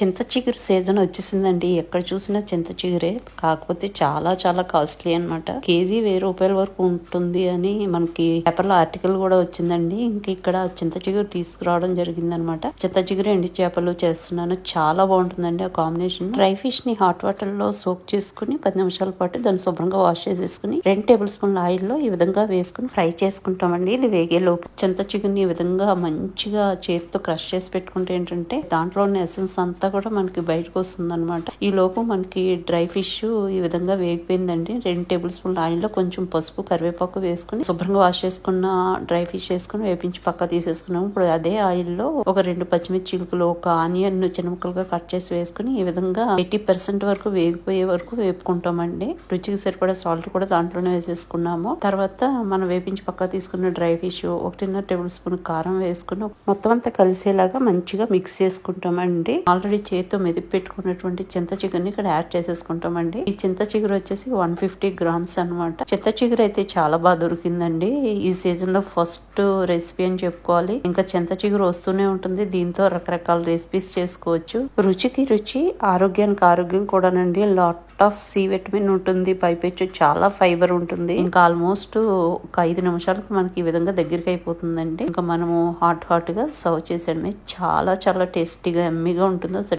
చింత చిగురు సీజన్ వచ్చేసిందండి. ఎక్కడ చూసినా చింత చిగురే. కాకపోతే చాలా చాలా కాస్ట్లీ అనమాట. కేజీ 1000 రూపాయల వరకు ఉంటుంది అని మనకి పేపర్లో ఆర్టికల్ కూడా వచ్చిందండి. ఇంక ఇక్కడ చింత చిగురు తీసుకురావడం జరిగింది అనమాట. చింత చిగురు ఎండి చేపలు చేస్తున్నాను. చాలా బాగుంటుందండి ఆ కాంబినేషన్. డ్రై ఫిష్ ని హాట్ వాటర్ లో సోక్ చేసుకుని 10 నిమిషాల పాటు దాన్ని శుభ్రంగా వాష్ చేసేసుకుని 2 టేబుల్ స్పూన్ల ఆయిల్ లో ఈ విధంగా వేసుకుని ఫ్రై చేసుకుంటామండి. ఇది వేగే లోపు చింత చిగురుని ఈ విధంగా మంచిగా చేతితో క్రష్ చేసి పెట్టుకుంటే ఏంటంటే దాంట్లో ఉన్న ఎసెన్స్ అంతా కూడా మనకి బయటకు వస్తుంది అనమాట. ఈ లోపు మనకి డ్రై ఫిష్ ఈ విధంగా వేగిపోయిందండి. 2 టేబుల్ స్పూన్ల ఆయిల్ లో కొంచెం పసుపు కరివేపాకు వేసుకుని శుభ్రంగా వాష్ చేసుకున్న డ్రై ఫిష్ వేసుకుని వేపించి పక్క తీసేసుకున్నాము. ఇప్పుడు అదే ఆయిల్ లో ఒక 2 పచ్చిమిర్చి చిలుకలు, ఒక ఆనియన్ చిన్న ముక్కలుగా కట్ చేసి వేసుకుని ఈ విధంగా 80% వరకు వేగిపోయే వరకు వేపుకుంటామండి. రుచికి సరిపడా సాల్ట్ కూడా దాంట్లోనే వేసేసుకున్నాము. తర్వాత మనం వేపించి పక్క తీసుకున్న డ్రై ఫిష్ 1.5 టేబుల్ స్పూన్ కారం వేసుకుని మొత్తం అంతా కలిసేలాగా మంచిగా మిక్స్ చేసుకుంటామండి. ఆల్రెడీ చేతితో మెదిపి పెట్టుకున్నటువంటి చింత చిగురుని ఇక్కడ యాడ్ చేసేసుకుంటామండి. ఈ చింత చిగురు వచ్చేసి 150 గ్రామ్స్ అనమాట. చింత చిగురు అయితే చాలా బాగా దొరికిందండి. ఈ సీజన్ లో ఫస్ట్ రెసిపీ అని చెప్పుకోవాలి. ఇంకా చింత చిగురు వస్తూనే ఉంటుంది. దీంతో రకరకాల రెసిపీస్ చేసుకోవచ్చు. రుచికి రుచి, ఆరోగ్యానికి ఆరోగ్యం కూడానండి. లాట్ ఆఫ్ సి విటమిన్ ఉంటుంది. పైపెచ్చు చాలా ఫైబర్ ఉంటుంది. ఇంకా ఆల్మోస్ట్ ఒక 5 నిమిషాలకు మనకి ఈ విధంగా దగ్గరికి అయిపోతుందండి. ఇంకా మనము హాట్ గా సర్వ్ చేసేయడమే. చాలా చాలా టేస్టీగా ఎమ్మీగా ఉంటుంది.